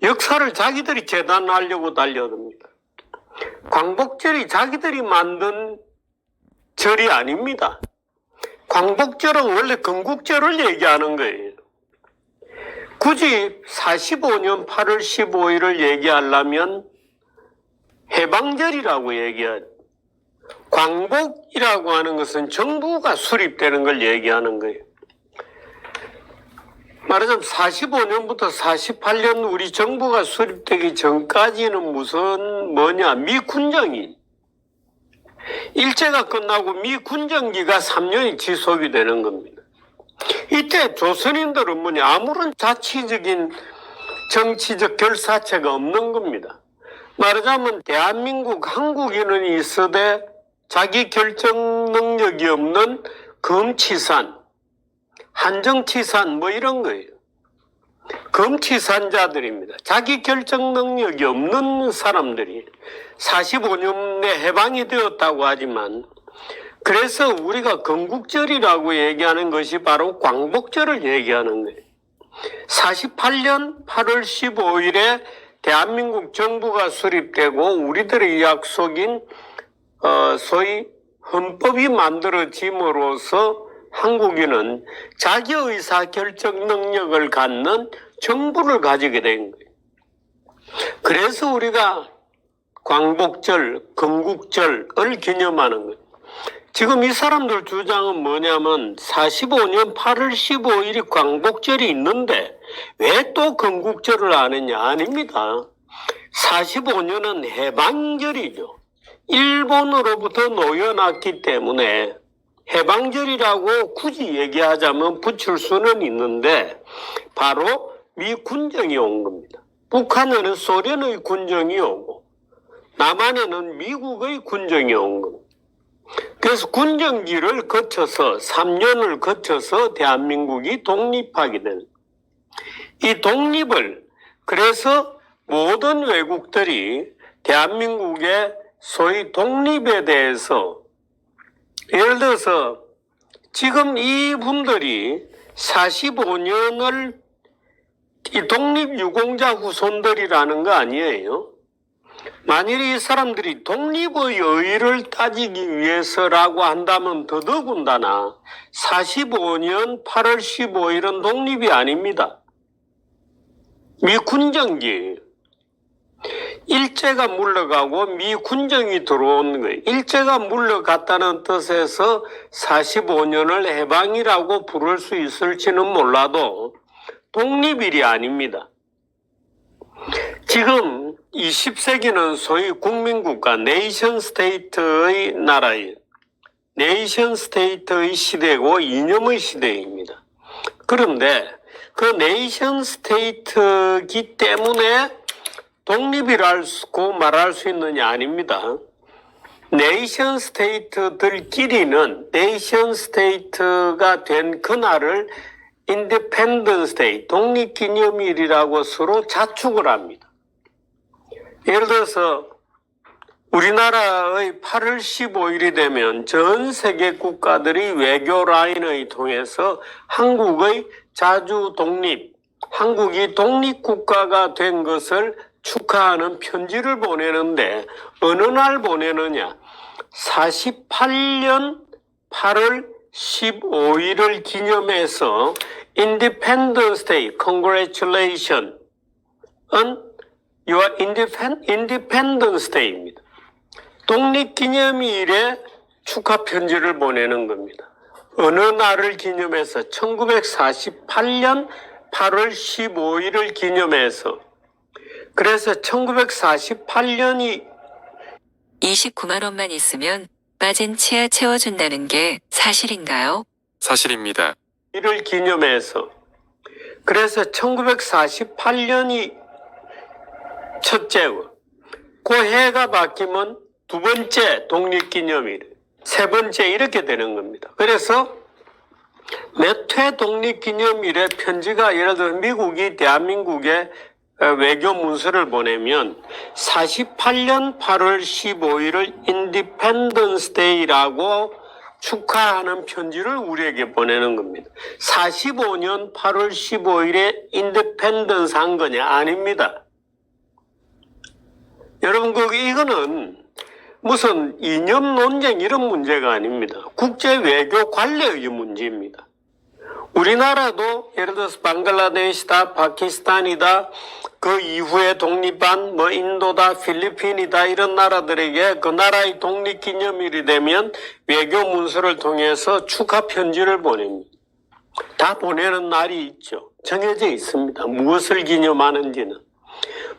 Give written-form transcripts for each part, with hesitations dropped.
역사를 자기들이 재단하려고 달려듭니다. 광복절이 자기들이 만든 절이 아닙니다. 광복절은 원래 건국절을 얘기하는 거예요. 굳이 45년 8월 15일을 얘기하려면 해방절이라고 얘기하죠. 광복이라고 하는 것은 정부가 수립되는 걸 얘기하는 거예요. 말하자면 45년부터 48년 우리 정부가 수립되기 전까지는 미 군정이 일제가 끝나고 미 군정기가 3년이 지속이 되는 겁니다. 이때 조선인들은 아무런 자치적인 정치적 결사체가 없는 겁니다. 말하자면 대한민국 한국인은 있어도 자기 결정 능력이 없는 검치산, 한정치산 이런 거예요. 검치산자들입니다. 자기 결정 능력이 없는 사람들이 45년 내 해방이 되었다고 하지만 그래서 우리가 건국절이라고 얘기하는 것이 바로 광복절을 얘기하는 거예요. 48년 8월 15일에 대한민국 정부가 수립되고 우리들의 약속인 소위 헌법이 만들어짐으로써 한국인은 자기 의사결정 능력을 갖는 정부를 가지게 된 거예요. 그래서 우리가 광복절, 건국절을 기념하는 거예요. 지금 이 사람들 주장은 뭐냐면 45년 8월 15일이 광복절이 있는데 왜 또 건국절을 안 했냐? 아닙니다. 45년은 해방절이죠. 일본으로부터 놓여놨기 때문에 해방절이라고 굳이 얘기하자면 붙일 수는 있는데 바로 미 군정이 온 겁니다. 북한에는 소련의 군정이 오고 남한에는 미국의 군정이 온 겁니다. 그래서 군정기를 거쳐서 3년을 거쳐서 대한민국이 독립하게 되는 이 독립을 그래서 모든 외국들이 대한민국의 소위 독립에 대해서 예를 들어서 지금 이분들이 45년을 이 독립유공자 후손들이라는 거 아니에요. 만일 이 사람들이 독립의 의의를 따지기 위해서라고 한다면 더더군다나 45년 8월 15일은 독립이 아닙니다. 미 군정기 일제가 물러가고 미 군정이 들어온 거예요. 일제가 물러갔다는 뜻에서 45년을 해방이라고 부를 수 있을지는 몰라도 독립일이 아닙니다. 지금 20세기는 소위 국민국가 네이션 스테이트의 나라예요. 네이션 스테이트의 시대고 이념의 시대입니다. 그런데 그 네이션 스테이트이기 때문에 독립이라고 말할 수 있느냐? 아닙니다. 네이션 스테이트들끼리는 네이션 스테이트가 된 그날을 인디펜던스 데이, 독립기념일이라고 서로 자축을 합니다. 예를 들어서 우리나라의 8월 15일이 되면 전 세계 국가들이 외교 라인을 통해서 한국의 자주 독립, 한국이 독립국가가 된 것을 축하하는 편지를 보내는데 어느 날 보내느냐? 48년 8월 15일을 기념해서 Independence Day, Congratulations on your Independence Day입니다. 독립기념일에 축하 편지를 보내는 겁니다. 어느 날을 기념해서 1948년 8월 15일을 기념해서 그래서 1948년이 29만 원만 있으면 빠진 치아 채워준다는 게 사실인가요? 사실입니다. 이를 기념해서 그래서 1948년이 첫째고 그 해가 바뀌면 두 번째 독립기념일, 세 번째 이렇게 되는 겁니다. 그래서 몇 회 독립기념일에 편지가 예를 들어 미국이 대한민국에 외교 문서를 보내면 48년 8월 15일을 인디펜던스 데이라고 축하하는 편지를 우리에게 보내는 겁니다. 45년 8월 15일에 인디펜던스 한 거냐? 아닙니다. 여러분, 이거는 무슨 이념 논쟁 이런 문제가 아닙니다. 국제 외교 관례의 문제입니다. 우리나라도 예를 들어서 방글라데시다, 파키스탄이다, 그 이후에 독립한 인도다, 필리핀이다 이런 나라들에게 그 나라의 독립기념일이 되면 외교 문서를 통해서 축하 편지를 보냅니다. 다 보내는 날이 있죠. 정해져 있습니다. 무엇을 기념하는지는.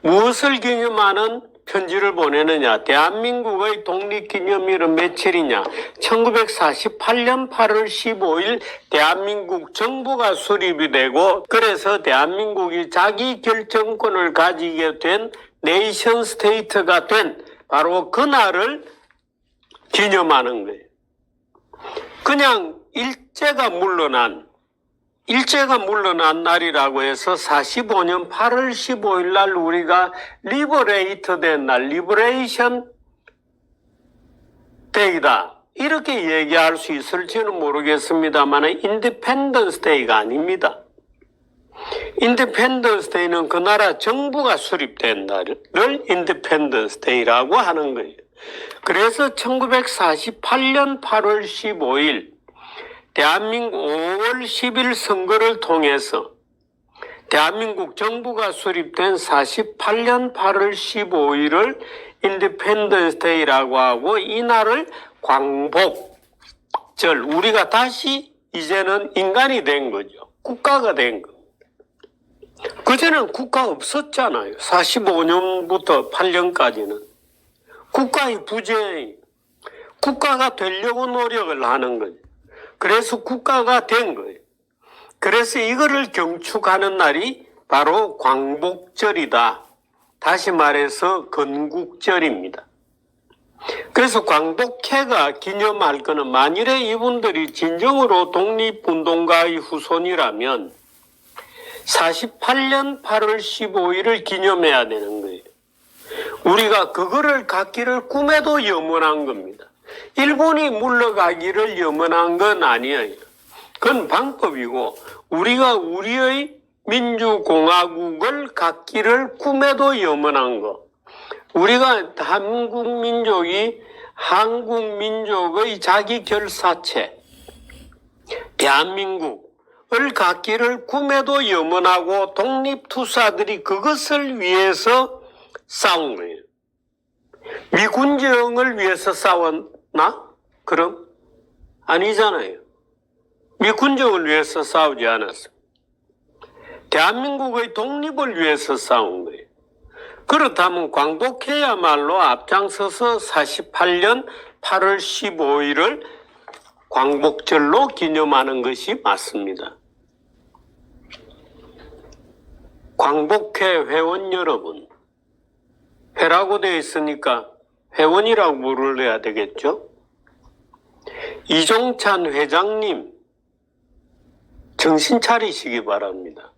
무엇을 기념하는 편지를 보내느냐. 대한민국의 독립기념일은 며칠이냐. 1948년 8월 15일 대한민국 정부가 수립이 되고 그래서 대한민국이 자기 결정권을 가지게 된 네이션 스테이트가 된 바로 그날을 기념하는 거예요. 그냥 일제가 물러난 날이라고 해서 45년 8월 15일 날 우리가 리버레이트 된 날, 리버레이션 데이다. 이렇게 얘기할 수 있을지는 모르겠습니다만 인디펜던스 데이가 아닙니다. 인디펜던스 데이는 그 나라 정부가 수립된 날을 인디펜던스 데이라고 하는 거예요. 그래서 1948년 8월 15일 대한민국 5월 10일 선거를 통해서 대한민국 정부가 수립된 48년 8월 15일을 인디펜던스 데이라고 하고 이날을 광복절, 우리가 다시 이제는 인간이 된 거죠. 국가가 된 겁니다. 그전에는 국가 없었잖아요. 45년부터 8년까지는. 국가의 부재예요. 국가가 되려고 노력을 하는 거죠. 그래서 국가가 된 거예요. 그래서 이거를 경축하는 날이 바로 광복절이다. 다시 말해서 건국절입니다. 그래서 광복회가 기념할 거는 만일에 이분들이 진정으로 독립운동가의 후손이라면 48년 8월 15일을 기념해야 되는 거예요. 우리가 그거를 갖기를 꿈에도 염원한 겁니다. 일본이 물러가기를 염원한 건 아니에요. 그건 방법이고 우리가 우리의 민주공화국을 갖기를 꿈에도 염원한 거. 우리가 한국민족의 자기결사체 대한민국을 갖기를 꿈에도 염원하고 독립투사들이 그것을 위해서 싸운 거예요. 미군정을 위해서 싸웠나? 그럼? 아니잖아요. 미군정을 위해서 싸우지 않았어요. 대한민국의 독립을 위해서 싸운 거예요. 그렇다면 광복회야말로 앞장서서 48년 8월 15일을 광복절로 기념하는 것이 맞습니다. 광복회 회원 여러분, 회라고 되어 있으니까 회원이라고 부르려야 되겠죠? 이종찬 회장님, 정신 차리시기 바랍니다.